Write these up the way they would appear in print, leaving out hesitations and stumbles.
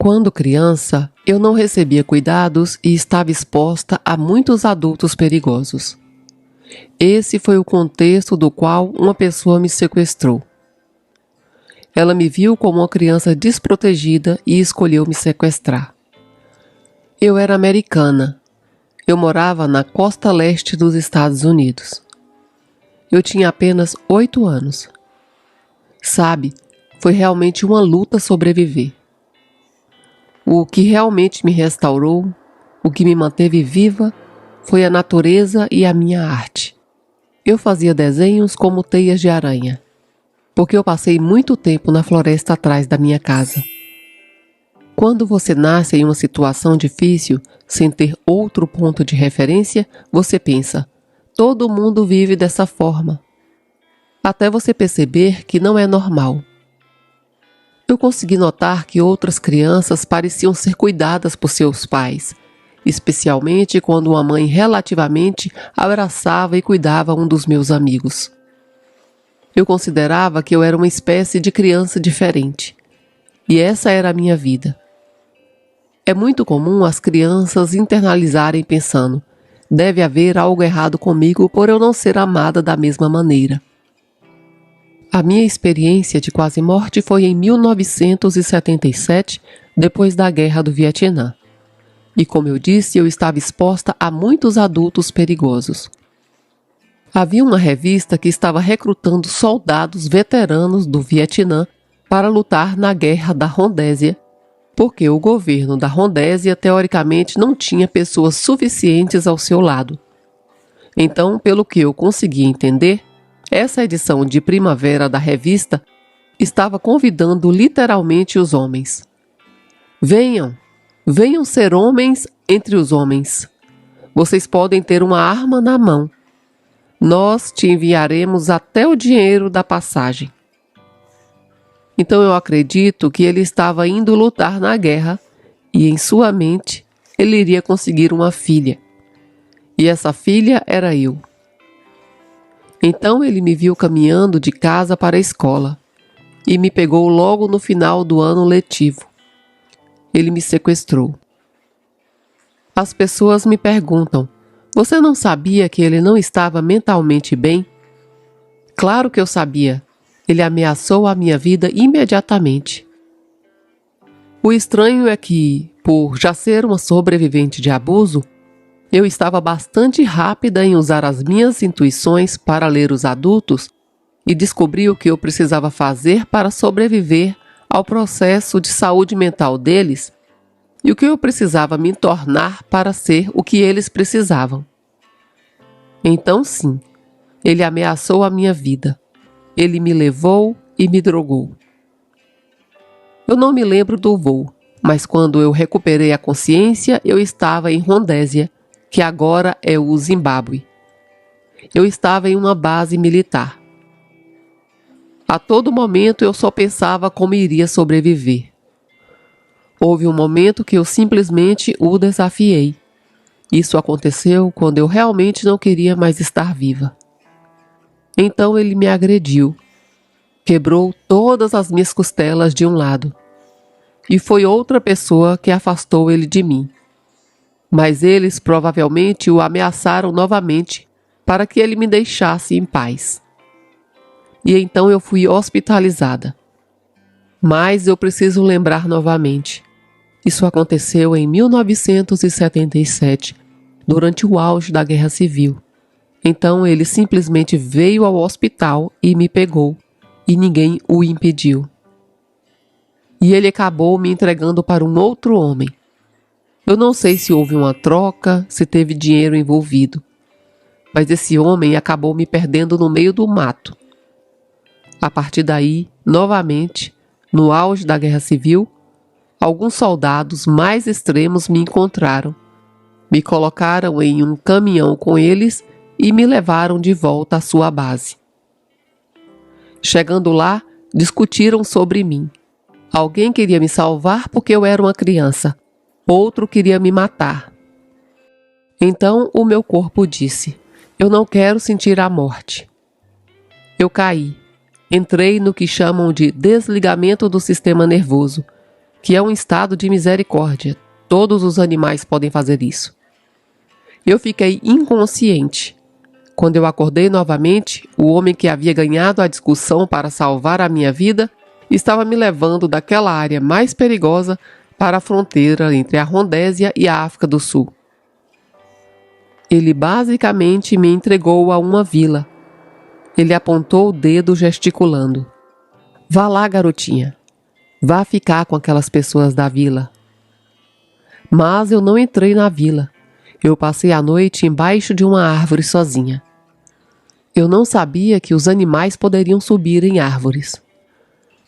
Quando criança, eu não recebia cuidados e estava exposta a muitos adultos perigosos. Esse foi o contexto do qual uma pessoa me sequestrou. Ela me viu como uma criança desprotegida e escolheu me sequestrar. Eu era americana. Eu morava na costa leste dos Estados Unidos. Eu tinha apenas 8 anos. Sabe, foi realmente uma luta sobreviver. O que realmente me restaurou, o que me manteve viva, foi a natureza e a minha arte. Eu fazia desenhos como teias de aranha, porque eu passei muito tempo na floresta atrás da minha casa. Quando você nasce em uma situação difícil, sem ter outro ponto de referência, você pensa, todo mundo vive dessa forma. Até você perceber que não é normal. Eu consegui notar que outras crianças pareciam ser cuidadas por seus pais, especialmente quando uma mãe relativamente abraçava e cuidava um dos meus amigos. Eu considerava que eu era uma espécie de criança diferente, e essa era a minha vida. É muito comum as crianças internalizarem pensando, deve haver algo errado comigo por eu não ser amada da mesma maneira. A minha experiência de quase morte foi em 1977, depois da Guerra do Vietnã. E como eu disse, eu estava exposta a muitos adultos perigosos. Havia uma revista que estava recrutando soldados veteranos do Vietnã para lutar na Guerra da Rodésia, porque o governo da Rodésia teoricamente não tinha pessoas suficientes ao seu lado. Então, pelo que eu consegui entender, essa edição de primavera da revista estava convidando literalmente os homens. Venham, venham ser homens entre os homens. Vocês podem ter uma arma na mão. Nós te enviaremos até o dinheiro da passagem. Então eu acredito que ele estava indo lutar na guerra e em sua mente ele iria conseguir uma filha. E essa filha era eu. Então ele me viu caminhando de casa para a escola e me pegou logo no final do ano letivo. Ele me sequestrou. As pessoas me perguntam, você não sabia que ele não estava mentalmente bem? Claro que eu sabia. Ele ameaçou a minha vida imediatamente. O estranho é que, por já ser uma sobrevivente de abuso, eu estava bastante rápida em usar as minhas intuições para ler os adultos e descobri o que eu precisava fazer para sobreviver ao processo de saúde mental deles e o que eu precisava me tornar para ser o que eles precisavam. Então sim, ele ameaçou a minha vida. Ele me levou e me drogou. Eu não me lembro do voo, mas quando eu recuperei a consciência, eu estava em Rodésia, que agora é o Zimbábue. Eu estava em uma base militar. A todo momento eu só pensava como iria sobreviver. Houve um momento que eu simplesmente o desafiei. Isso aconteceu quando eu realmente não queria mais estar viva. Então ele me agrediu. Quebrou todas as minhas costelas de um lado. E foi outra pessoa que afastou ele de mim. Mas eles provavelmente o ameaçaram novamente para que ele me deixasse em paz. E então eu fui hospitalizada. Mas eu preciso lembrar novamente. Isso aconteceu em 1977, durante o auge da Guerra Civil. Então ele simplesmente veio ao hospital e me pegou, e ninguém o impediu. E ele acabou me entregando para um outro homem. Eu não sei se houve uma troca, se teve dinheiro envolvido, mas esse homem acabou me perdendo no meio do mato. A partir daí, novamente, no auge da Guerra Civil, alguns soldados mais extremos me encontraram, me colocaram em um caminhão com eles e me levaram de volta à sua base. Chegando lá, discutiram sobre mim. Alguém queria me salvar porque eu era uma criança. Outro queria me matar. Então o meu corpo disse, eu não quero sentir a morte. Eu caí. Entrei no que chamam de desligamento do sistema nervoso que é um estado de misericórdia. Todos os animais podem fazer isso. Eu fiquei inconsciente. Quando eu acordei novamente, o homem que havia ganhado a discussão para salvar a minha vida estava me levando daquela área mais perigosa para a fronteira entre a Rodésia e a África do Sul. Ele basicamente me entregou a uma vila. Ele apontou o dedo gesticulando. Vá lá, garotinha. Vá ficar com aquelas pessoas da vila. Mas eu não entrei na vila. Eu passei a noite embaixo de uma árvore sozinha. Eu não sabia que os animais poderiam subir em árvores.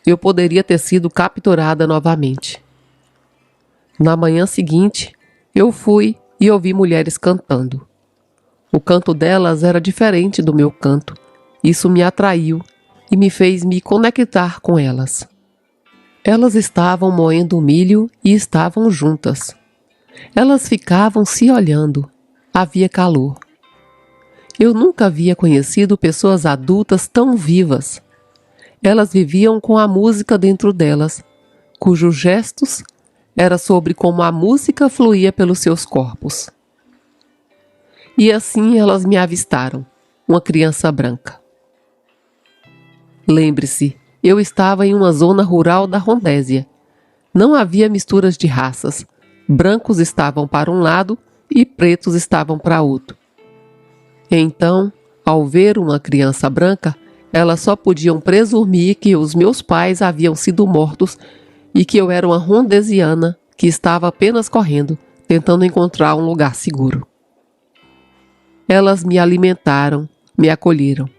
Eu poderia ter sido capturada novamente. Na manhã seguinte, eu fui e ouvi mulheres cantando. O canto delas era diferente do meu canto. Isso me atraiu e me fez me conectar com elas. Elas estavam moendo milho e estavam juntas. Elas ficavam se olhando. Havia calor. Eu nunca havia conhecido pessoas adultas tão vivas. Elas viviam com a música dentro delas, cujos gestos eram sobre como a música fluía pelos seus corpos. E assim elas me avistaram, uma criança branca. Lembre-se, eu estava em uma zona rural da Rodésia. Não havia misturas de raças. Brancos estavam para um lado e pretos estavam para outro. Então, ao ver uma criança branca, elas só podiam presumir que os meus pais haviam sido mortos e que eu era uma rodesiana que estava apenas correndo, tentando encontrar um lugar seguro. Elas me alimentaram, me acolheram.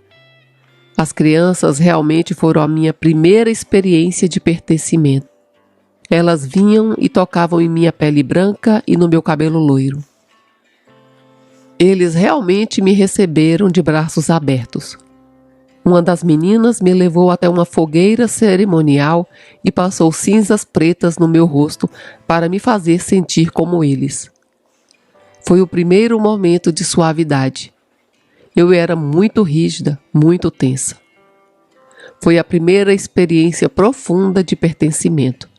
As crianças realmente foram a minha primeira experiência de pertencimento. Elas vinham e tocavam em minha pele branca e no meu cabelo loiro. Eles realmente me receberam de braços abertos. Uma das meninas me levou até uma fogueira cerimonial e passou cinzas pretas no meu rosto para me fazer sentir como eles. Foi o primeiro momento de suavidade. Eu era muito rígida, muito tensa. Foi a primeira experiência profunda de pertencimento.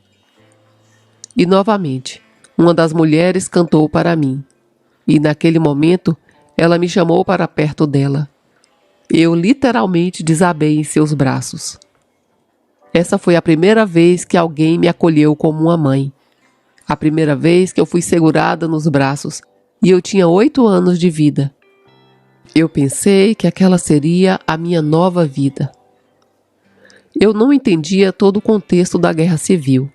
E novamente, uma das mulheres cantou para mim. E naquele momento, ela me chamou para perto dela. Eu literalmente desabei em seus braços. Essa foi a primeira vez que alguém me acolheu como uma mãe. A primeira vez que eu fui segurada nos braços e eu tinha 8 anos de vida. Eu pensei que aquela seria a minha nova vida. Eu não entendia todo o contexto da guerra civil.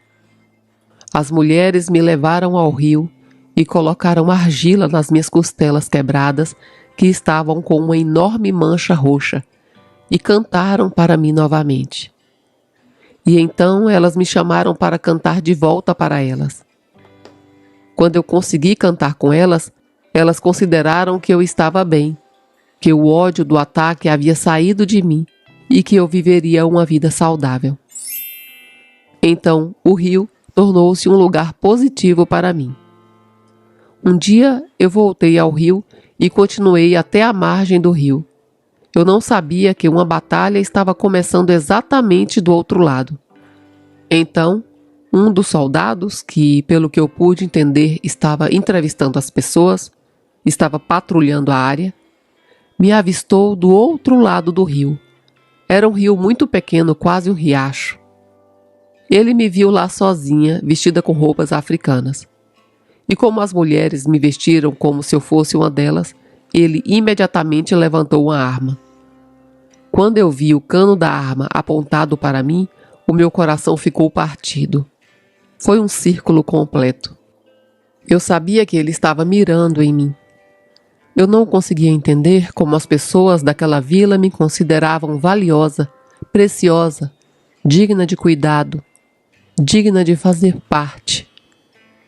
As mulheres me levaram ao rio e colocaram argila nas minhas costelas quebradas, que estavam com uma enorme mancha roxa, e cantaram para mim novamente. E então elas me chamaram para cantar de volta para elas. Quando eu consegui cantar com elas, elas consideraram que eu estava bem, que o ódio do ataque havia saído de mim e que eu viveria uma vida saudável. Então, o rio tornou-se um lugar positivo para mim. Um dia eu voltei ao rio e continuei até a margem do rio. Eu não sabia que uma batalha estava começando exatamente do outro lado. Então, um dos soldados, que pelo que eu pude entender estava entrevistando as pessoas, estava patrulhando a área, me avistou do outro lado do rio. Era um rio muito pequeno, quase um riacho. Ele me viu lá sozinha, vestida com roupas africanas. E como as mulheres me vestiram como se eu fosse uma delas, ele imediatamente levantou uma arma. Quando eu vi o cano da arma apontado para mim, o meu coração ficou partido. Foi um círculo completo. Eu sabia que ele estava mirando em mim. Eu não conseguia entender como as pessoas daquela vila me consideravam valiosa, preciosa, digna de cuidado, digna de fazer parte.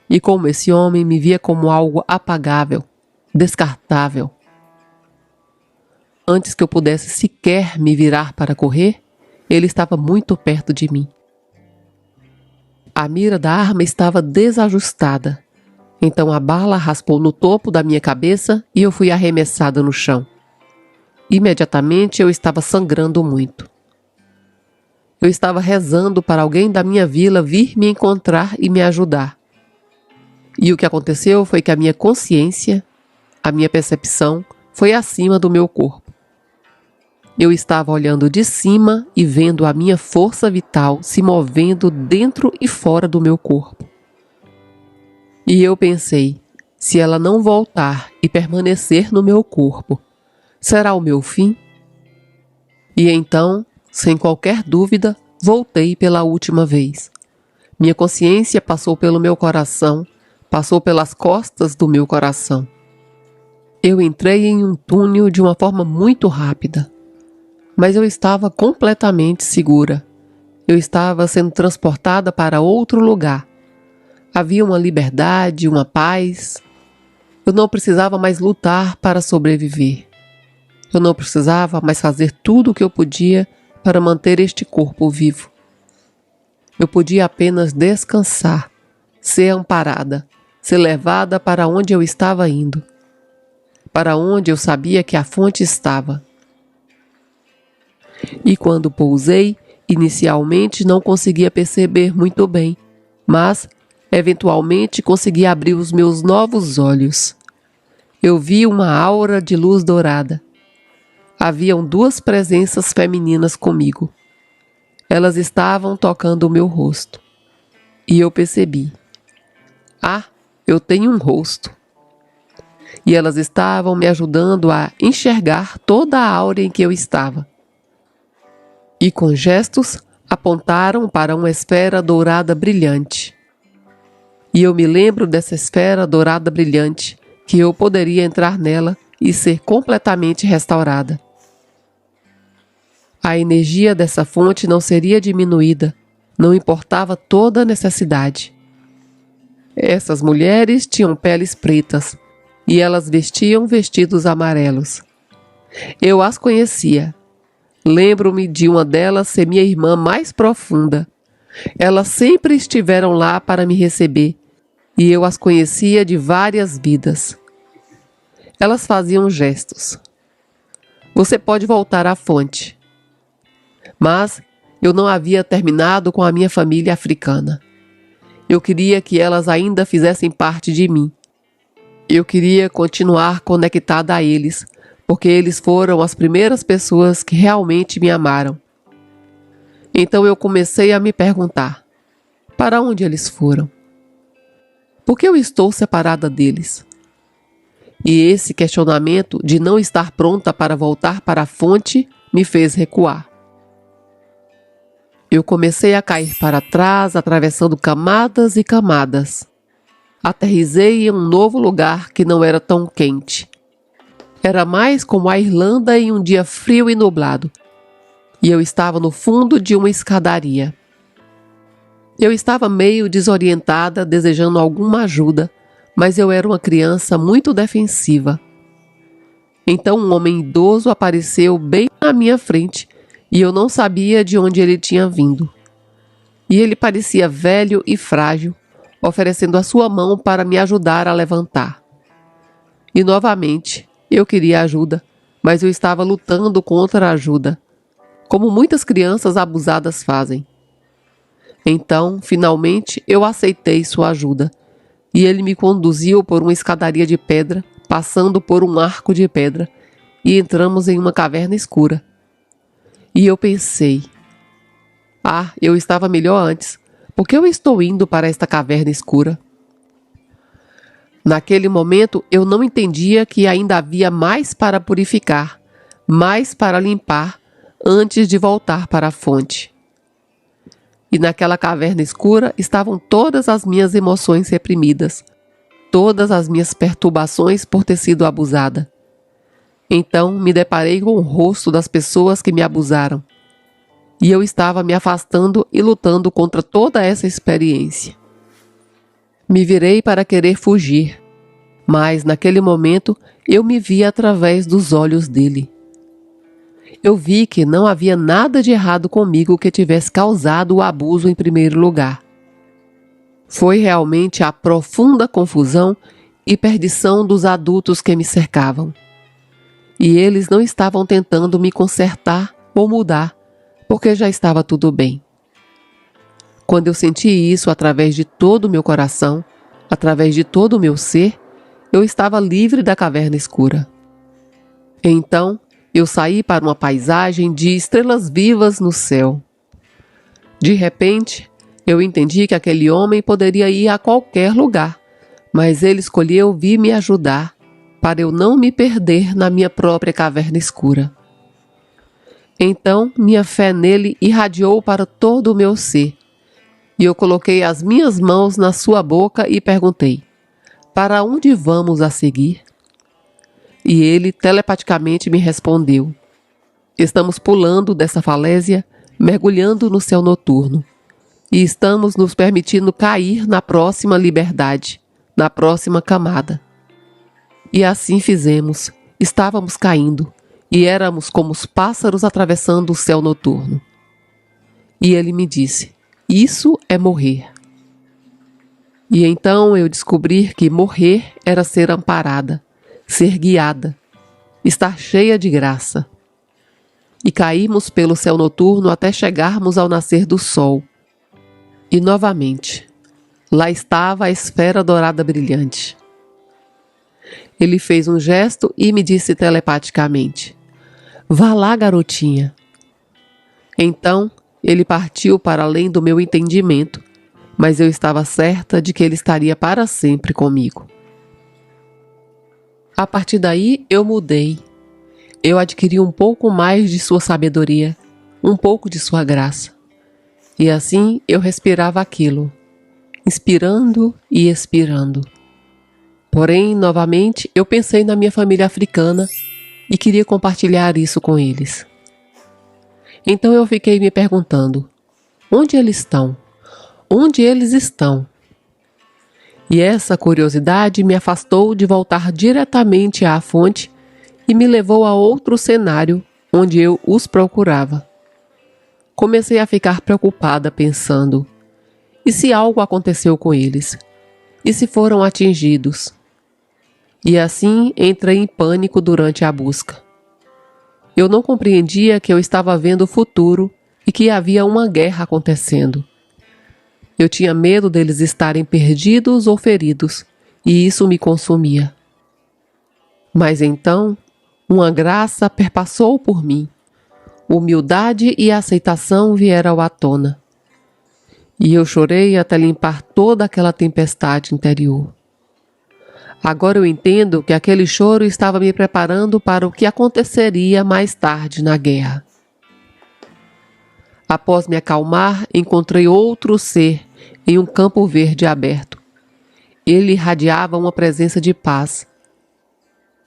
E como esse homem me via como algo apagável, descartável. Antes que eu pudesse sequer me virar para correr, ele estava muito perto de mim. A mira da arma estava desajustada. Então a bala raspou no topo da minha cabeça e eu fui arremessada no chão. Imediatamente eu estava sangrando muito. Eu estava rezando para alguém da minha vila vir me encontrar e me ajudar. E o que aconteceu foi que a minha consciência, a minha percepção, foi acima do meu corpo. Eu estava olhando de cima e vendo a minha força vital se movendo dentro e fora do meu corpo. E eu pensei, se ela não voltar e permanecer no meu corpo, será o meu fim? E então, sem qualquer dúvida, voltei pela última vez. Minha consciência passou pelo meu coração, passou pelas costas do meu coração. Eu entrei em um túnel de uma forma muito rápida, mas eu estava completamente segura. Eu estava sendo transportada para outro lugar. Havia uma liberdade, uma paz. Eu não precisava mais lutar para sobreviver. Eu não precisava mais fazer tudo o que eu podia para manter este corpo vivo. Eu podia apenas descansar, ser amparada, ser levada para onde eu estava indo, para onde eu sabia que a fonte estava. E quando pousei, inicialmente não conseguia perceber muito bem, mas eventualmente consegui abrir os meus novos olhos. Eu vi uma aura de luz dourada. Haviam duas presenças femininas comigo. Elas estavam tocando o meu rosto. E eu percebi. Ah, eu tenho um rosto. E elas estavam me ajudando a enxergar toda a aura em que eu estava. E com gestos apontaram para uma esfera dourada brilhante. E eu me lembro dessa esfera dourada brilhante, que eu poderia entrar nela e ser completamente restaurada. A energia dessa fonte não seria diminuída, não importava toda a necessidade. Essas mulheres tinham peles pretas e elas vestiam vestidos amarelos. Eu as conhecia. Lembro-me de uma delas ser minha irmã mais profunda. Elas sempre estiveram lá para me receber e eu as conhecia de várias vidas. Elas faziam gestos. Você pode voltar à fonte. Mas eu não havia terminado com a minha família africana. Eu queria que elas ainda fizessem parte de mim. Eu queria continuar conectada a eles, porque eles foram as primeiras pessoas que realmente me amaram. Então eu comecei a me perguntar, para onde eles foram? Por que eu estou separada deles? E esse questionamento de não estar pronta para voltar para a fonte me fez recuar. Eu comecei a cair para trás, atravessando camadas e camadas. Aterrissei em um novo lugar que não era tão quente. Era mais como a Irlanda em um dia frio e nublado. E eu estava no fundo de uma escadaria. Eu estava meio desorientada, desejando alguma ajuda, mas eu era uma criança muito defensiva. Então um homem idoso apareceu bem na minha frente e eu não sabia de onde ele tinha vindo. E ele parecia velho e frágil, oferecendo a sua mão para me ajudar a levantar. E novamente, eu queria ajuda, mas eu estava lutando contra a ajuda, como muitas crianças abusadas fazem. Então, finalmente, eu aceitei sua ajuda, e ele me conduziu por uma escadaria de pedra, passando por um arco de pedra, e entramos em uma caverna escura. E eu pensei, eu estava melhor antes, por que eu estou indo para esta caverna escura? Naquele momento, eu não entendia que ainda havia mais para purificar, mais para limpar, antes de voltar para a fonte. E naquela caverna escura estavam todas as minhas emoções reprimidas, todas as minhas perturbações por ter sido abusada. Então me deparei com o rosto das pessoas que me abusaram. E eu estava me afastando e lutando contra toda essa experiência. Me virei para querer fugir, mas naquele momento eu me vi através dos olhos dele. Eu vi que não havia nada de errado comigo que tivesse causado o abuso em primeiro lugar. Foi realmente a profunda confusão e perdição dos adultos que me cercavam. E eles não estavam tentando me consertar ou mudar, porque já estava tudo bem. Quando eu senti isso através de todo o meu coração, através de todo o meu ser, eu estava livre da caverna escura. Então, eu saí para uma paisagem de estrelas vivas no céu. De repente, eu entendi que aquele homem poderia ir a qualquer lugar, mas ele escolheu vir me ajudar para eu não me perder na minha própria caverna escura. Então, minha fé nele irradiou para todo o meu ser, e eu coloquei as minhas mãos na sua boca e perguntei: para onde vamos a seguir? E ele telepaticamente me respondeu: estamos pulando dessa falésia, mergulhando no céu noturno, e estamos nos permitindo cair na próxima liberdade, na próxima camada. E assim fizemos, estávamos caindo, e éramos como os pássaros atravessando o céu noturno. E ele me disse: isso é morrer. E então eu descobri que morrer era ser amparada, ser guiada, estar cheia de graça. E caímos pelo céu noturno até chegarmos ao nascer do sol. E novamente, lá estava a esfera dourada brilhante. Ele fez um gesto e me disse telepaticamente: vá lá, garotinha. Então, ele partiu para além do meu entendimento, mas eu estava certa de que ele estaria para sempre comigo. A partir daí, eu mudei. Eu adquiri um pouco mais de sua sabedoria, um pouco de sua graça. E assim eu respirava aquilo, inspirando e expirando. Porém, novamente, eu pensei na minha família africana e queria compartilhar isso com eles. Então eu fiquei me perguntando: onde eles estão? Onde eles estão? E essa curiosidade me afastou de voltar diretamente à fonte e me levou a outro cenário onde eu os procurava. Comecei a ficar preocupada pensando: e se algo aconteceu com eles? E se foram atingidos? E assim entrei em pânico durante a busca. Eu não compreendia que eu estava vendo o futuro e que havia uma guerra acontecendo. Eu tinha medo deles estarem perdidos ou feridos, e isso me consumia. Mas então, uma graça perpassou por mim. Humildade e aceitação vieram à tona. E eu chorei até limpar toda aquela tempestade interior. Agora eu entendo que aquele choro estava me preparando para o que aconteceria mais tarde na guerra. Após me acalmar, encontrei outro ser em um campo verde aberto. Ele irradiava uma presença de paz.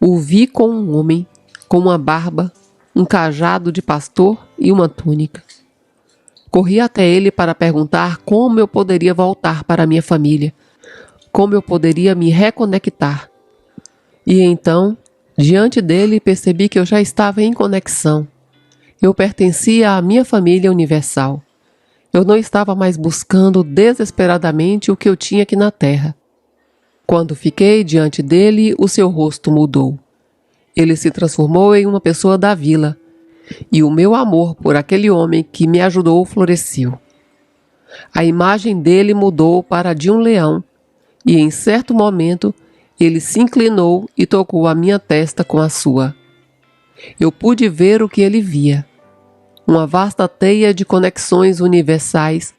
O vi com um homem, com uma barba, um cajado de pastor e uma túnica. Corri até ele para perguntar como eu poderia voltar para minha família, como eu poderia me reconectar. E então, diante dele, percebi que eu já estava em conexão. Eu pertencia à minha família universal. Eu não estava mais buscando desesperadamente o que eu tinha aqui na terra. Quando fiquei diante dele, o seu rosto mudou. Ele se transformou em uma pessoa da vila, e o meu amor por aquele homem que me ajudou floresceu. A imagem dele mudou para a de um leão, e em certo momento ele se inclinou e tocou a minha testa com a sua. Eu pude ver o que ele via: uma vasta teia de conexões universais,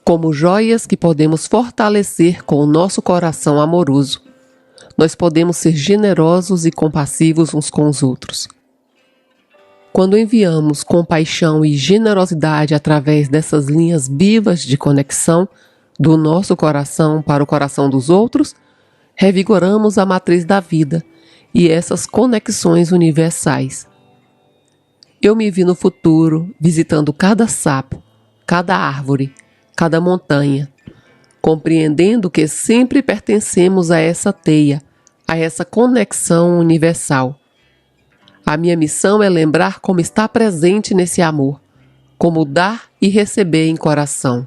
como joias que podemos fortalecer com o nosso coração amoroso. Nós podemos ser generosos e compassivos uns com os outros. Quando enviamos compaixão e generosidade através dessas linhas vivas de conexão do nosso coração para o coração dos outros, revigoramos a matriz da vida e essas conexões universais. Eu me vi no futuro, visitando cada sapo, cada árvore, cada montanha, compreendendo que sempre pertencemos a essa teia, a essa conexão universal. A minha missão é lembrar como estar presente nesse amor, como dar e receber em coração.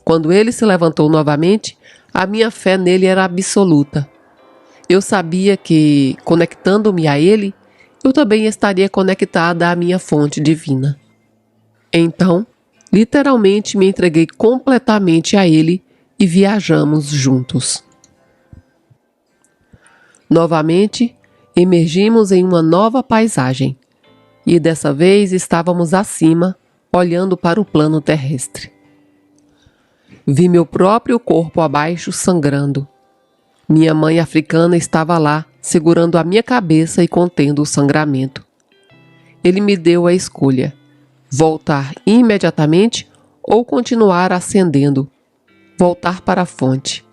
Quando ele se levantou novamente, a minha fé nele era absoluta. Eu sabia que, conectando-me a ele, eu também estaria conectada à minha fonte divina. Então, literalmente me entreguei completamente a Ele e viajamos juntos. Novamente, emergimos em uma nova paisagem, e dessa vez estávamos acima, olhando para o plano terrestre. Vi meu próprio corpo abaixo sangrando. Minha mãe africana estava lá, segurando a minha cabeça e contendo o sangramento. Ele me deu a escolha: voltar imediatamente ou continuar ascendendo, voltar para a fonte.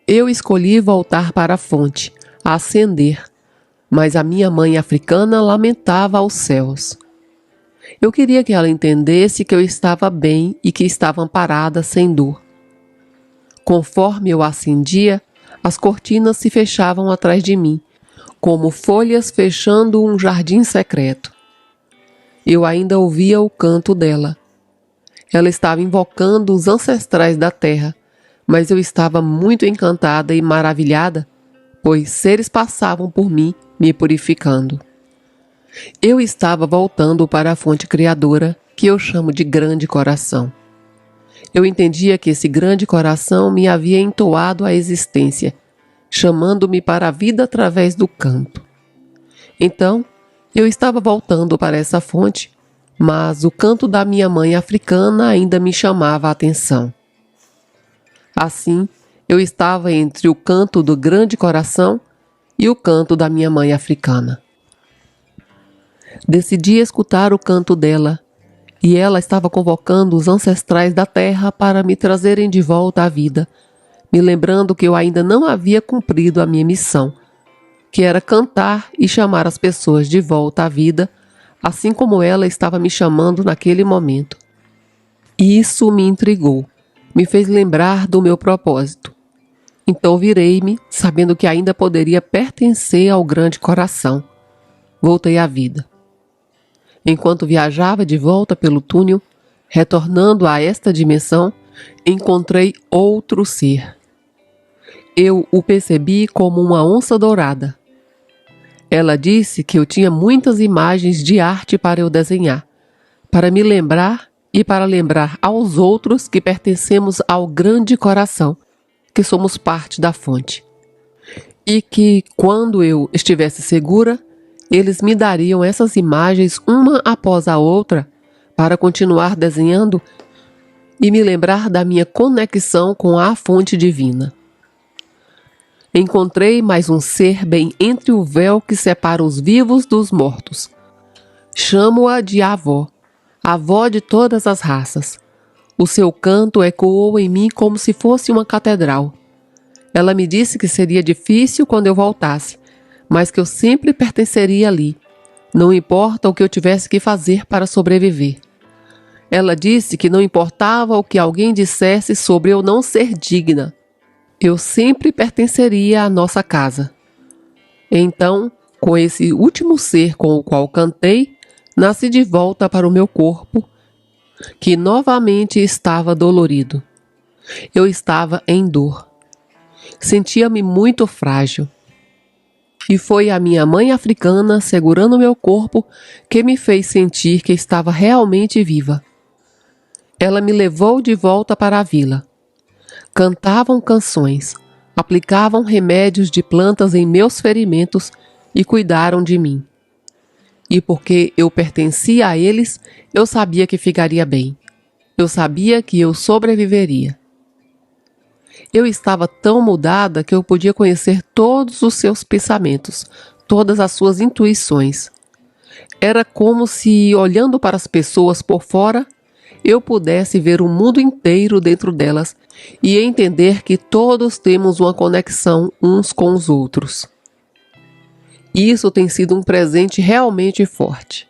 Eu escolhi voltar para a fonte, ascender, mas a minha mãe africana lamentava aos céus. Eu queria que ela entendesse que eu estava bem e que estava amparada sem dor. Conforme eu ascendia, as cortinas se fechavam atrás de mim, como folhas fechando um jardim secreto. Eu ainda ouvia o canto dela. Ela estava invocando os ancestrais da terra, mas eu estava muito encantada e maravilhada, pois seres passavam por mim, me purificando. Eu estava voltando para a fonte criadora, que eu chamo de grande coração. Eu entendia que esse grande coração me havia entoado a existência, chamando-me para a vida através do canto. Então, eu estava voltando para essa fonte, mas o canto da minha mãe africana ainda me chamava a atenção. Assim, eu estava entre o canto do grande coração e o canto da minha mãe africana. Decidi escutar o canto dela, e ela estava convocando os ancestrais da terra para me trazerem de volta à vida, me lembrando que eu ainda não havia cumprido a minha missão, que era cantar e chamar as pessoas de volta à vida, assim como ela estava me chamando naquele momento. Isso me intrigou, me fez lembrar do meu propósito. Então virei-me, sabendo que ainda poderia pertencer ao grande coração. Voltei à vida. Enquanto viajava de volta pelo túnel, retornando a esta dimensão, encontrei outro ser. Eu o percebi como uma onça dourada. Ela disse que eu tinha muitas imagens de arte para eu desenhar, para me lembrar e para lembrar aos outros que pertencemos ao grande coração, que somos parte da fonte. E que, quando eu estivesse segura, eles me dariam essas imagens uma após a outra para continuar desenhando e me lembrar da minha conexão com a fonte divina. Encontrei mais um ser bem entre o véu que separa os vivos dos mortos. Chamo-a de avó, avó de todas as raças. O seu canto ecoou em mim como se fosse uma catedral. Ela me disse que seria difícil quando eu voltasse, mas que eu sempre pertenceria ali, não importa o que eu tivesse que fazer para sobreviver. Ela disse que não importava o que alguém dissesse sobre eu não ser digna, eu sempre pertenceria à nossa casa. Então, com esse último ser com o qual cantei, nasci de volta para o meu corpo, que novamente estava dolorido. Eu estava em dor. Sentia-me muito frágil. E foi a minha mãe africana segurando meu corpo que me fez sentir que estava realmente viva. Ela me levou de volta para a vila. Cantavam canções, aplicavam remédios de plantas em meus ferimentos e cuidaram de mim. E porque eu pertencia a eles, eu sabia que ficaria bem. Eu sabia que eu sobreviveria. Eu estava tão mudada que eu podia conhecer todos os seus pensamentos, todas as suas intuições. Era como se, olhando para as pessoas por fora, eu pudesse ver o mundo inteiro dentro delas e entender que todos temos uma conexão uns com os outros. Isso tem sido um presente realmente forte.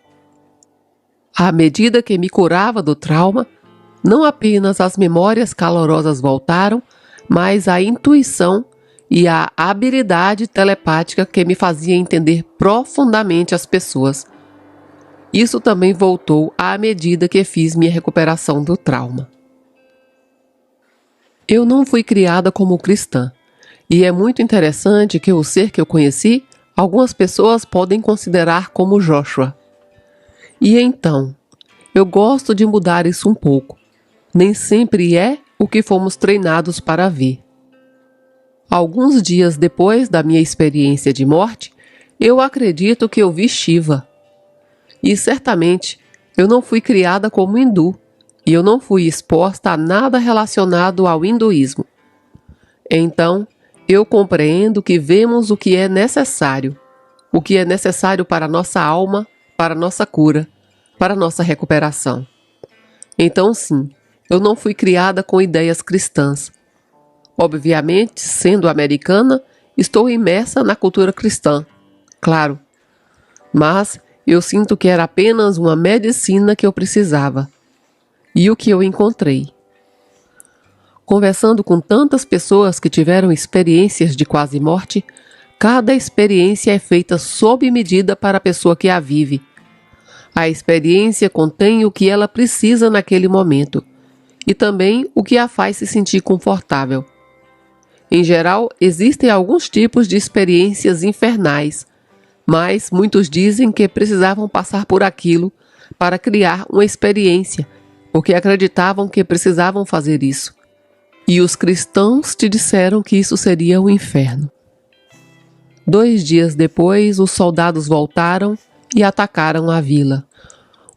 À medida que me curava do trauma, não apenas as memórias calorosas voltaram, mas a intuição e a habilidade telepática que me fazia entender profundamente as pessoas. Isso também voltou à medida que fiz minha recuperação do trauma. Eu não fui criada como cristã, e é muito interessante que o ser que eu conheci Algumas pessoas podem considerar como Joshua. E então, eu gosto de mudar isso um pouco. Nem sempre é o que fomos treinados para ver. Alguns dias depois da minha experiência de morte, eu acredito que eu vi Shiva. E certamente eu não fui criada como hindu, e eu não fui exposta a nada relacionado ao hinduísmo. Então, eu compreendo que vemos o que é necessário para nossa alma, para nossa cura, para nossa recuperação. Então, sim, eu não fui criada com ideias cristãs. Obviamente, sendo americana, estou imersa na cultura cristã, claro. Mas eu sinto que era apenas uma medicina que eu precisava. E o que eu encontrei? Conversando com tantas pessoas que tiveram experiências de quase morte, cada experiência é feita sob medida para a pessoa que a vive. A experiência contém o que ela precisa naquele momento e também o que a faz se sentir confortável. Em geral, existem alguns tipos de experiências infernais, mas muitos dizem que precisavam passar por aquilo para criar uma experiência, porque acreditavam que precisavam fazer isso. E os cristãos te disseram que isso seria o inferno. 2 dias depois, os soldados voltaram e atacaram a vila.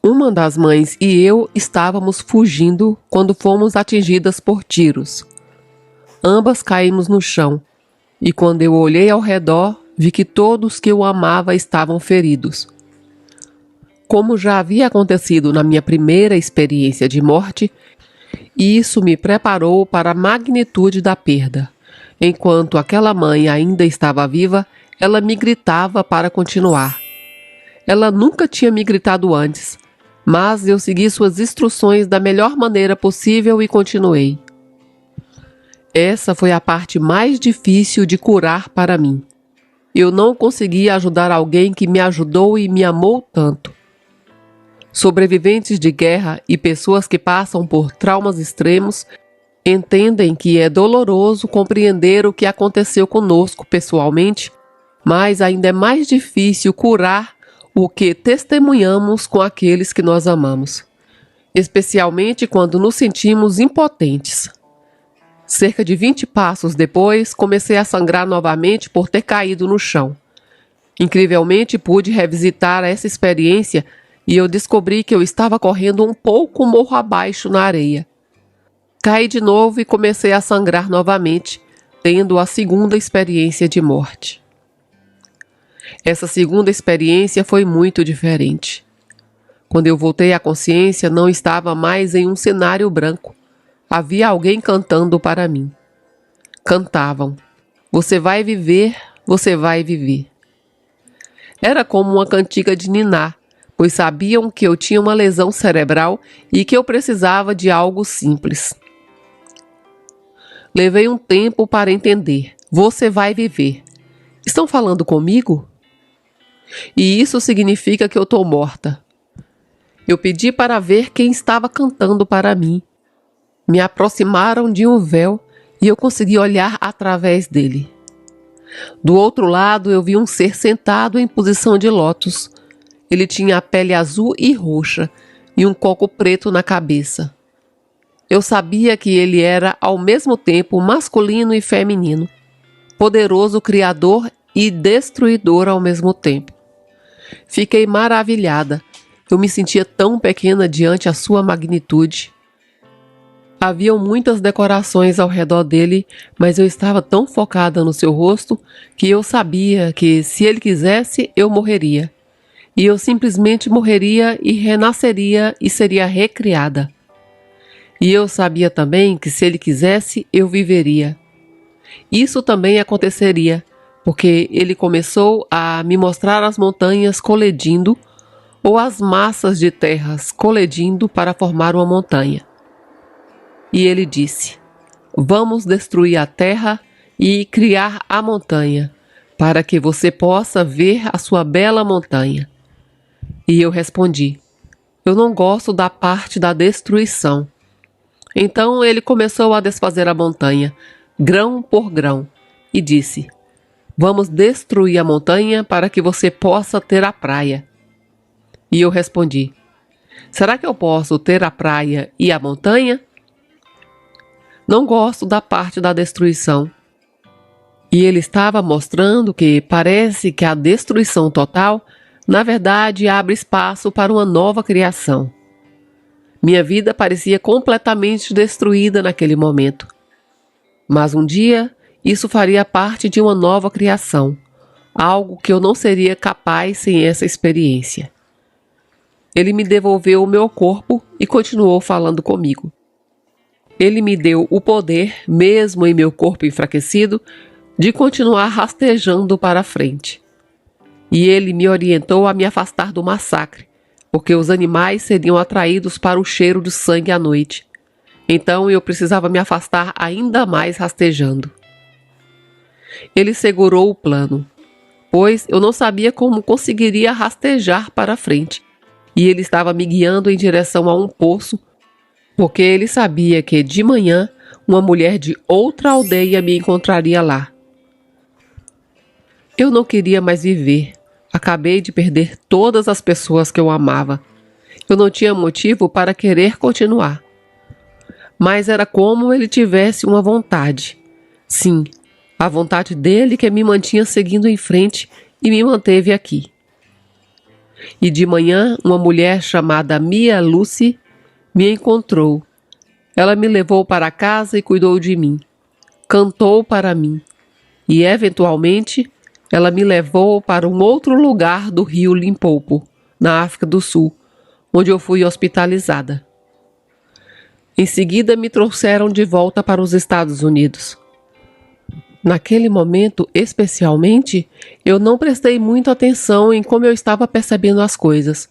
Uma das mães e eu estávamos fugindo quando fomos atingidas por tiros. Ambas caímos no chão, e quando eu olhei ao redor, vi que todos que eu amava estavam feridos. Como já havia acontecido na minha primeira experiência de morte, isso me preparou para a magnitude da perda. Enquanto aquela mãe ainda estava viva, ela me gritava para continuar. Ela nunca tinha me gritado antes, mas eu segui suas instruções da melhor maneira possível e continuei. Essa foi a parte mais difícil de curar para mim. Eu não conseguia ajudar alguém que me ajudou e me amou tanto. Sobreviventes de guerra e pessoas que passam por traumas extremos entendem que é doloroso compreender o que aconteceu conosco pessoalmente, mas ainda é mais difícil curar o que testemunhamos com aqueles que nós amamos, especialmente quando nos sentimos impotentes. Cerca de 20 passos depois, comecei a sangrar novamente por ter caído no chão. Incrivelmente, pude revisitar essa experiência e eu descobri que eu estava correndo um pouco morro abaixo na areia. Caí de novo e comecei a sangrar novamente, tendo a segunda experiência de morte. Essa segunda experiência foi muito diferente. Quando eu voltei à consciência, não estava mais em um cenário branco. Havia alguém cantando para mim. Cantavam: "Você vai viver, você vai viver." Era como uma cantiga de niná, pois sabiam que eu tinha uma lesão cerebral e que eu precisava de algo simples. Levei um tempo para entender. Você vai viver. Estão falando comigo? E isso significa que eu estou morta. Eu pedi para ver quem estava cantando para mim. Me aproximaram de um véu e eu consegui olhar através dele. Do outro lado eu vi um ser sentado em posição de lótus. Ele tinha a pele azul e roxa e um coco preto na cabeça. Eu sabia que ele era ao mesmo tempo masculino e feminino, poderoso criador e destruidor ao mesmo tempo. Fiquei maravilhada. Eu me sentia tão pequena diante a sua magnitude. Haviam muitas decorações ao redor dele, mas eu estava tão focada no seu rosto que eu sabia que, se ele quisesse, eu morreria. E eu simplesmente morreria e renasceria e seria recriada. E eu sabia também que, se ele quisesse, eu viveria. Isso também aconteceria, porque ele começou a me mostrar as montanhas colidindo ou as massas de terras colidindo para formar uma montanha. E ele disse: "Vamos destruir a terra e criar a montanha, para que você possa ver a sua bela montanha." E eu respondi: "Eu não gosto da parte da destruição." Então ele começou a desfazer a montanha, grão por grão, e disse: Vamos destruir a montanha para que você possa ter a praia. E eu respondi: será que eu posso ter a praia e a montanha? Não gosto da parte da destruição. E ele estava mostrando que parece que a destruição total, na verdade, abre espaço para uma nova criação. Minha vida parecia completamente destruída naquele momento. Mas um dia, isso faria parte de uma nova criação, algo que eu não seria capaz sem essa experiência. Ele me devolveu o meu corpo e continuou falando comigo. Ele me deu o poder, mesmo em meu corpo enfraquecido, de continuar rastejando para frente. E ele me orientou a me afastar do massacre, porque os animais seriam atraídos para o cheiro de sangue à noite. Então eu precisava me afastar ainda mais rastejando. Ele segurou o plano, pois eu não sabia como conseguiria rastejar para frente, e ele estava me guiando em direção a um poço, porque ele sabia que de manhã uma mulher de outra aldeia me encontraria lá. Eu não queria mais viver. Acabei de perder todas as pessoas que eu amava. Eu não tinha motivo para querer continuar. Mas era como ele tivesse uma vontade. Sim, a vontade dele que me mantinha seguindo em frente e me manteve aqui. E de manhã, uma mulher chamada Mia Lucy me encontrou. Ela me levou para casa e cuidou de mim. Cantou para mim. E, eventualmente, ela me levou para um outro lugar do rio Limpopo, na África do Sul, onde eu fui hospitalizada. Em seguida, me trouxeram de volta para os Estados Unidos. Naquele momento, especialmente, eu não prestei muita atenção em como eu estava percebendo as coisas.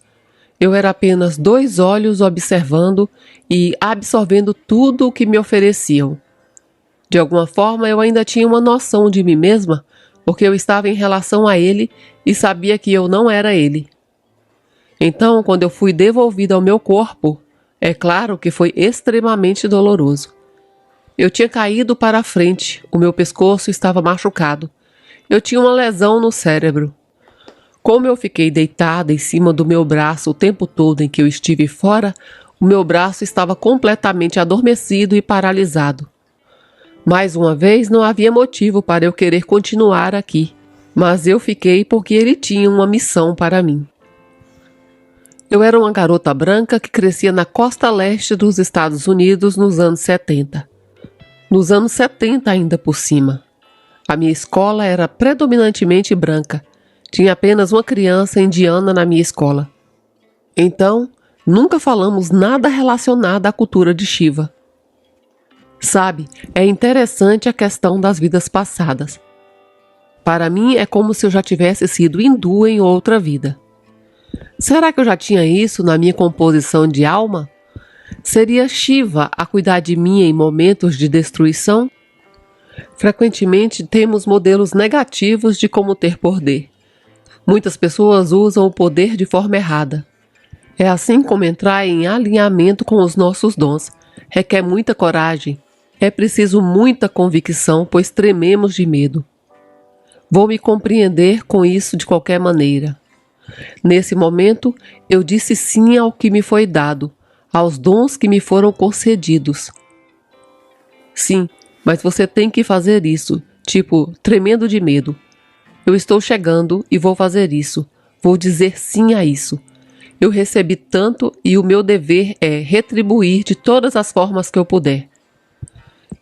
Eu era apenas 2 olhos observando e absorvendo tudo o que me ofereciam. De alguma forma, eu ainda tinha uma noção de mim mesma, porque eu estava em relação a ele e sabia que eu não era ele. Então, quando eu fui devolvida ao meu corpo, é claro que foi extremamente doloroso. Eu tinha caído para a frente, o meu pescoço estava machucado. Eu tinha uma lesão no cérebro. Como eu fiquei deitada em cima do meu braço o tempo todo em que eu estive fora, o meu braço estava completamente adormecido e paralisado. Mais uma vez, não havia motivo para eu querer continuar aqui, mas eu fiquei porque ele tinha uma missão para mim. Eu era uma garota branca que crescia na costa leste dos Estados Unidos nos anos 70. Nos anos 70 ainda por cima. A minha escola era predominantemente branca. Tinha apenas uma criança indiana na minha escola. Então, nunca falamos nada relacionado à cultura de Shiva. Sabe, é interessante a questão das vidas passadas. Para mim é como se eu já tivesse sido hindu em outra vida. Será que eu já tinha isso na minha composição de alma? Seria Shiva a cuidar de mim em momentos de destruição? Frequentemente temos modelos negativos de como ter poder. Muitas pessoas usam o poder de forma errada. É assim como entrar em alinhamento com os nossos dons. Requer muita coragem. É preciso muita convicção, pois trememos de medo. Vou me compreender com isso de qualquer maneira. Nesse momento, eu disse sim ao que me foi dado, aos dons que me foram concedidos. Sim, mas você tem que fazer isso, tremendo de medo. Eu estou chegando e vou fazer isso. Vou dizer sim a isso. Eu recebi tanto e o meu dever é retribuir de todas as formas que eu puder.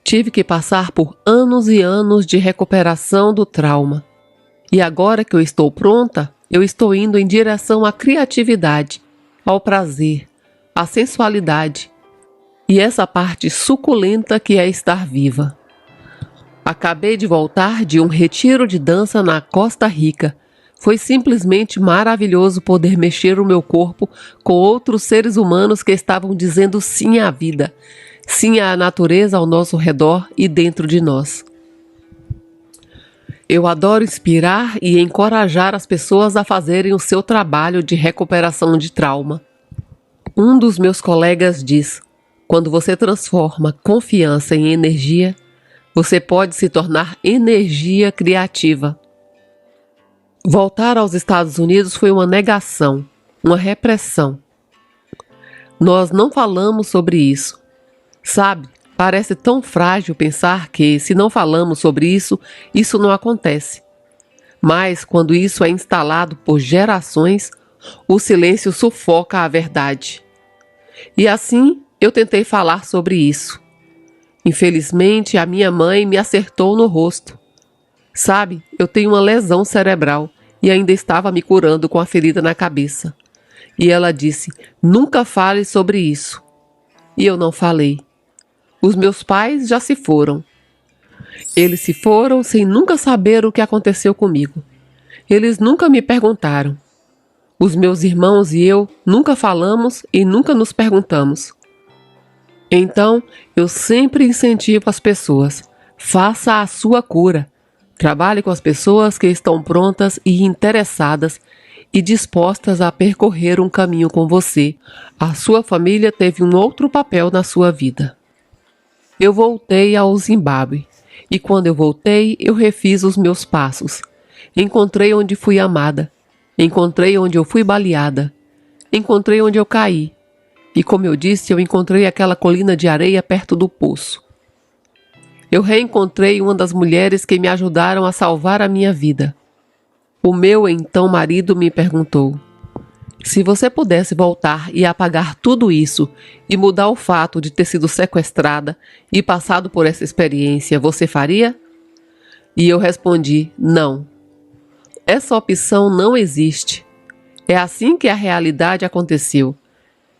Tive que passar por anos e anos de recuperação do trauma. E agora que eu estou pronta, eu estou indo em direção à criatividade, ao prazer, à sensualidade e essa parte suculenta que é estar viva. Acabei de voltar de um retiro de dança na Costa Rica. Foi simplesmente maravilhoso poder mexer o meu corpo com outros seres humanos que estavam dizendo sim à vida. Sim à natureza ao nosso redor e dentro de nós. Eu adoro inspirar e encorajar as pessoas a fazerem o seu trabalho de recuperação de trauma. Um dos meus colegas diz: quando você transforma confiança em energia, você pode se tornar energia criativa. Voltar aos Estados Unidos foi uma negação, uma repressão. Nós não falamos sobre isso. Sabe, parece tão frágil pensar que, se não falamos sobre isso, isso não acontece. Mas, quando isso é instalado por gerações, o silêncio sufoca a verdade. E assim, eu tentei falar sobre isso. Infelizmente, a minha mãe me acertou no rosto. Sabe, eu tenho uma lesão cerebral e ainda estava me curando com a ferida na cabeça. E ela disse, nunca fale sobre isso. E eu não falei. Os meus pais já se foram. Eles se foram sem nunca saber o que aconteceu comigo. Eles nunca me perguntaram. Os meus irmãos e eu nunca falamos e nunca nos perguntamos. Então, eu sempre incentivo as pessoas. Faça a sua cura. Trabalhe com as pessoas que estão prontas e interessadas e dispostas a percorrer um caminho com você. A sua família teve um outro papel na sua vida. Eu voltei ao Zimbábue e quando eu voltei, eu refiz os meus passos. Encontrei onde fui amada. Encontrei onde eu fui baleada. Encontrei onde eu caí. E como eu disse, eu encontrei aquela colina de areia perto do poço. Eu reencontrei uma das mulheres que me ajudaram a salvar a minha vida. O meu então marido me perguntou, se você pudesse voltar e apagar tudo isso e mudar o fato de ter sido sequestrada e passado por essa experiência, você faria? E eu respondi, não. Essa opção não existe. É assim que a realidade aconteceu.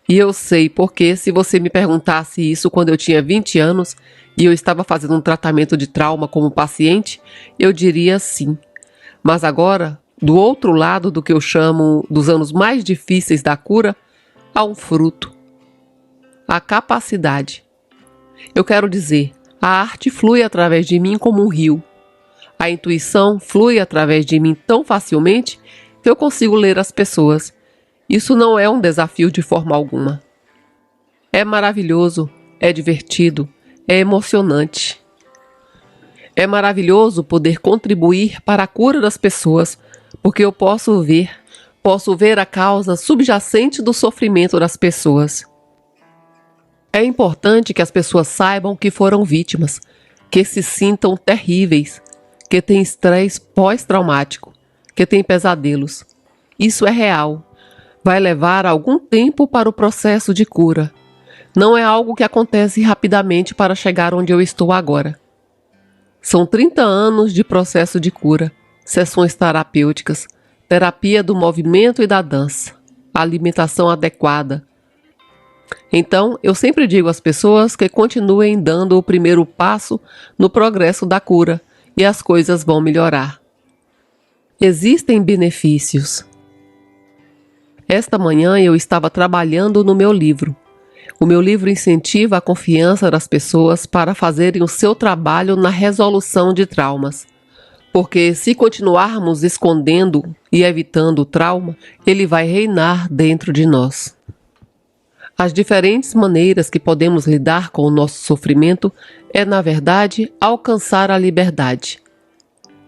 E eu sei porque se você me perguntasse isso quando eu tinha 20 anos e eu estava fazendo um tratamento de trauma como paciente, eu diria sim. Mas agora, do outro lado do que eu chamo dos anos mais difíceis da cura, há um fruto. A capacidade. Eu quero dizer, a arte flui através de mim como um rio. A intuição flui através de mim tão facilmente que eu consigo ler as pessoas. Isso não é um desafio de forma alguma. É maravilhoso, é divertido, é emocionante. É maravilhoso poder contribuir para a cura das pessoas, porque eu posso ver a causa subjacente do sofrimento das pessoas. É importante que as pessoas saibam que foram vítimas, que se sintam terríveis, que têm estresse pós-traumático, que têm pesadelos. Isso é real. Vai levar algum tempo para o processo de cura. Não é algo que acontece rapidamente para chegar onde eu estou agora. São 30 anos de processo de cura, sessões terapêuticas, terapia do movimento e da dança, alimentação adequada. Então, eu sempre digo às pessoas que continuem dando o primeiro passo no progresso da cura e as coisas vão melhorar. Existem benefícios. Esta manhã eu estava trabalhando no meu livro. O meu livro incentiva a confiança das pessoas para fazerem o seu trabalho na resolução de traumas. Porque se continuarmos escondendo e evitando o trauma, ele vai reinar dentro de nós. As diferentes maneiras que podemos lidar com o nosso sofrimento é, na verdade, alcançar a liberdade.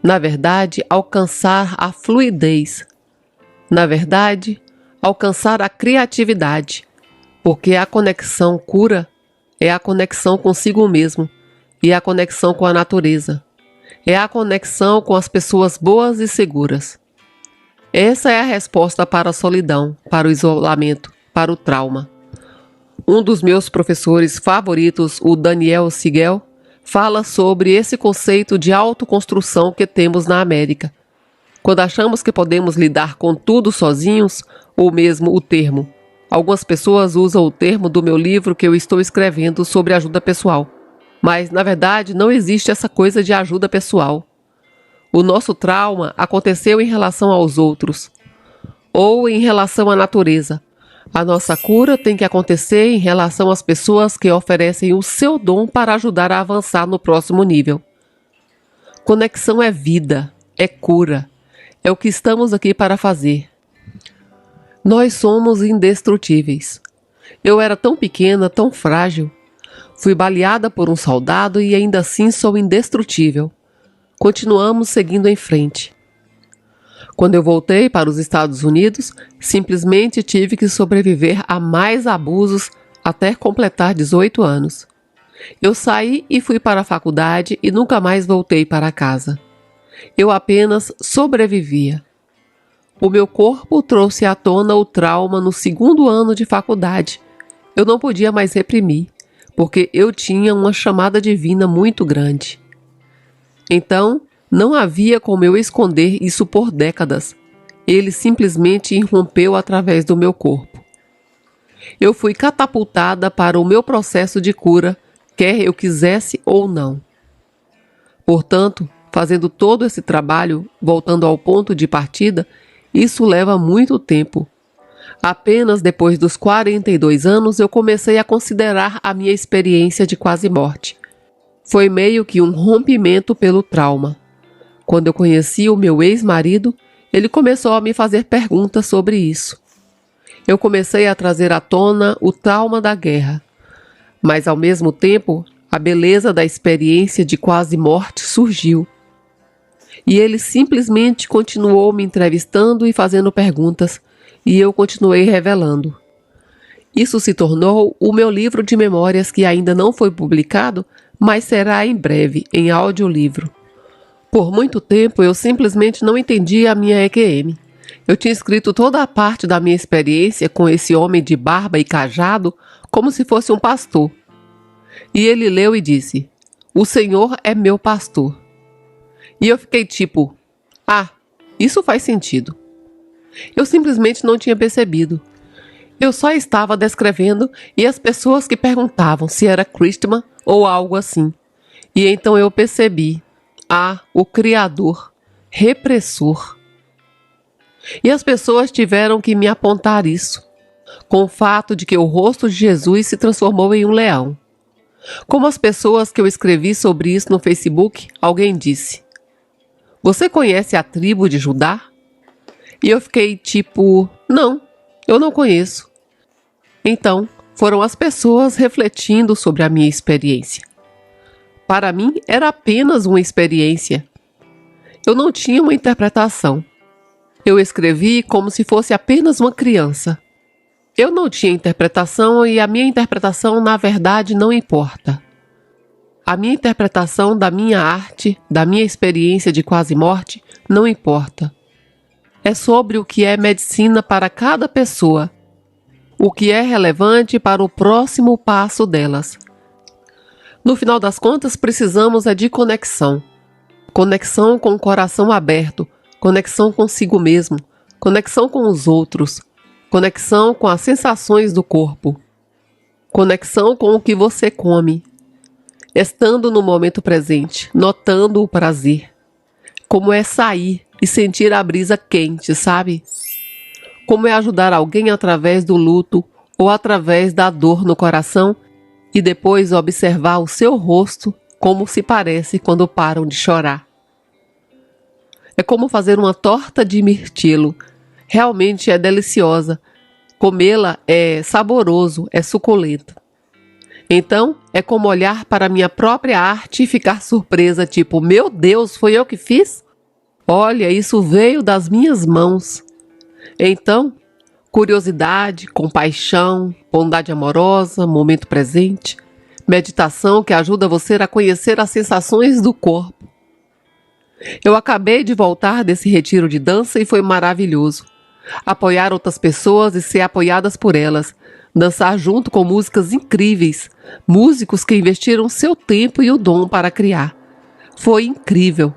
Na verdade, alcançar a fluidez. Na verdade, alcançar a criatividade, porque a conexão cura é a conexão consigo mesmo e a conexão com a natureza. É a conexão com as pessoas boas e seguras. Essa é a resposta para a solidão, para o isolamento, para o trauma. Um dos meus professores favoritos, o Daniel Siegel, fala sobre esse conceito de autoconstrução que temos na América. Quando achamos que podemos lidar com tudo sozinhos, ou mesmo o termo. Algumas pessoas usam o termo do meu livro que eu estou escrevendo sobre ajuda pessoal. Mas, na verdade, não existe essa coisa de ajuda pessoal. O nosso trauma aconteceu em relação aos outros, ou em relação à natureza. A nossa cura tem que acontecer em relação às pessoas que oferecem o seu dom para ajudar a avançar no próximo nível. Conexão é vida, é cura. É o que estamos aqui para fazer. Nós somos indestrutíveis. Eu era tão pequena, tão frágil. Fui baleada por um soldado e ainda assim sou indestrutível. Continuamos seguindo em frente. Quando eu voltei para os Estados Unidos, simplesmente tive que sobreviver a mais abusos até completar 18 anos. Eu saí e fui para a faculdade e nunca mais voltei para casa. Eu apenas sobrevivia. O meu corpo trouxe à tona o trauma no segundo ano de faculdade. Eu não podia mais reprimir, porque eu tinha uma chamada divina muito grande. Então, não havia como eu esconder isso por décadas. Ele simplesmente irrompeu através do meu corpo. Eu fui catapultada para o meu processo de cura, quer eu quisesse ou não. Portanto, fazendo todo esse trabalho, voltando ao ponto de partida, isso leva muito tempo. Apenas depois dos 42 anos eu comecei a considerar a minha experiência de quase morte. Foi meio que um rompimento pelo trauma. Quando eu conheci o meu ex-marido, ele começou a me fazer perguntas sobre isso. Eu comecei a trazer à tona o trauma da guerra, mas ao mesmo tempo, a beleza da experiência de quase morte surgiu. E ele simplesmente continuou me entrevistando e fazendo perguntas, e eu continuei revelando. Isso se tornou o meu livro de memórias que ainda não foi publicado, mas será em breve, em audiolivro. Por muito tempo eu simplesmente não entendia a minha EQM. Eu tinha escrito toda a parte da minha experiência com esse homem de barba e cajado como se fosse um pastor. E ele leu e disse: "O Senhor é meu pastor." E eu fiquei tipo: "Ah, isso faz sentido." Eu simplesmente não tinha percebido. Eu só estava descrevendo e as pessoas que perguntavam se era Christmas ou algo assim. E então eu percebi: ah, o Criador, repressor. E as pessoas tiveram que me apontar isso, com o fato de que o rosto de Jesus se transformou em um leão. Como as pessoas que eu escrevi sobre isso no Facebook, alguém disse: "Você conhece a tribo de Judá?" E eu fiquei tipo: "Não, eu não conheço." Então, foram as pessoas refletindo sobre a minha experiência. Para mim, era apenas uma experiência. Eu não tinha uma interpretação. Eu escrevi como se fosse apenas uma criança. Eu não tinha interpretação e a minha interpretação, na verdade, não importa. A minha interpretação da minha arte, da minha experiência de quase morte, não importa. É sobre o que é medicina para cada pessoa, o que é relevante para o próximo passo delas. No final das contas, precisamos de conexão. Conexão com o coração aberto, conexão consigo mesmo, conexão com os outros, conexão com as sensações do corpo, conexão com o que você come, estando no momento presente, notando o prazer. Como é sair e sentir a brisa quente, sabe? Como é ajudar alguém através do luto ou através da dor no coração e depois observar o seu rosto como se parece quando param de chorar. É como fazer uma torta de mirtilo. Realmente é deliciosa. Comê-la é saboroso, é suculento. Então, é como olhar para a minha própria arte e ficar surpresa, tipo: "Meu Deus, foi eu que fiz? Olha, isso veio das minhas mãos." Então, curiosidade, compaixão, bondade amorosa, momento presente, meditação que ajuda você a conhecer as sensações do corpo. Eu acabei de voltar desse retiro de dança e foi maravilhoso. Apoiar outras pessoas e ser apoiadas por elas. Dançar junto com músicas incríveis, músicos que investiram seu tempo e o dom para criar. Foi incrível.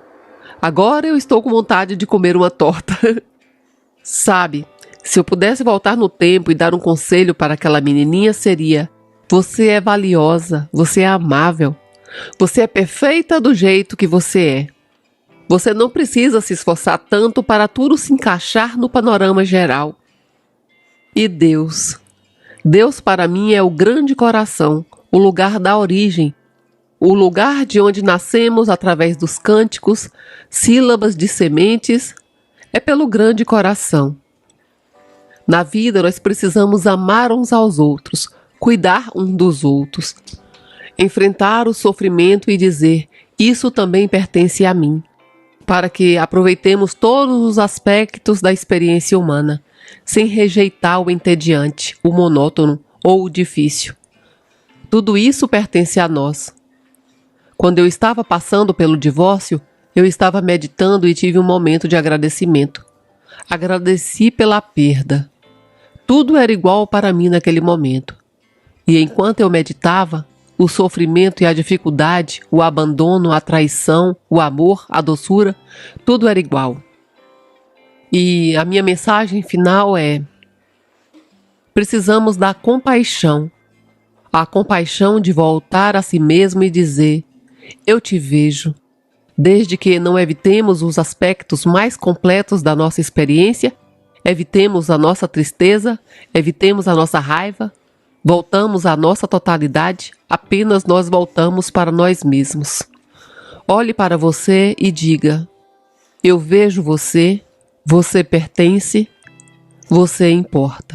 Agora eu estou com vontade de comer uma torta. Sabe, se eu pudesse voltar no tempo e dar um conselho para aquela menininha seria: você é valiosa, você é amável, você é perfeita do jeito que você é. Você não precisa se esforçar tanto para tudo se encaixar no panorama geral. E Deus? Deus para mim é o grande coração, o lugar da origem, o lugar de onde nascemos através dos cânticos, sílabas de sementes, é pelo grande coração. Na vida nós precisamos amar uns aos outros, cuidar um dos outros, enfrentar o sofrimento e dizer: isso também pertence a mim. para que aproveitemos todos os aspectos da experiência humana, sem rejeitar o entediante, o monótono ou o difícil. Tudo isso pertence a nós. Quando eu estava passando pelo divórcio, eu estava meditando e tive um momento de agradecimento. Agradeci pela perda. Tudo era igual para mim naquele momento. E enquanto eu meditava, o sofrimento e a dificuldade, o abandono, a traição, o amor, a doçura, tudo era igual. E a minha mensagem final é: precisamos da compaixão. A compaixão de voltar a si mesmo e dizer: eu te vejo. Desde que não evitemos os aspectos mais completos da nossa experiência, evitemos a nossa tristeza, evitemos a nossa raiva, voltamos à nossa totalidade, apenas nós voltamos para nós mesmos. Olhe para você e diga: eu vejo você, você pertence, você importa.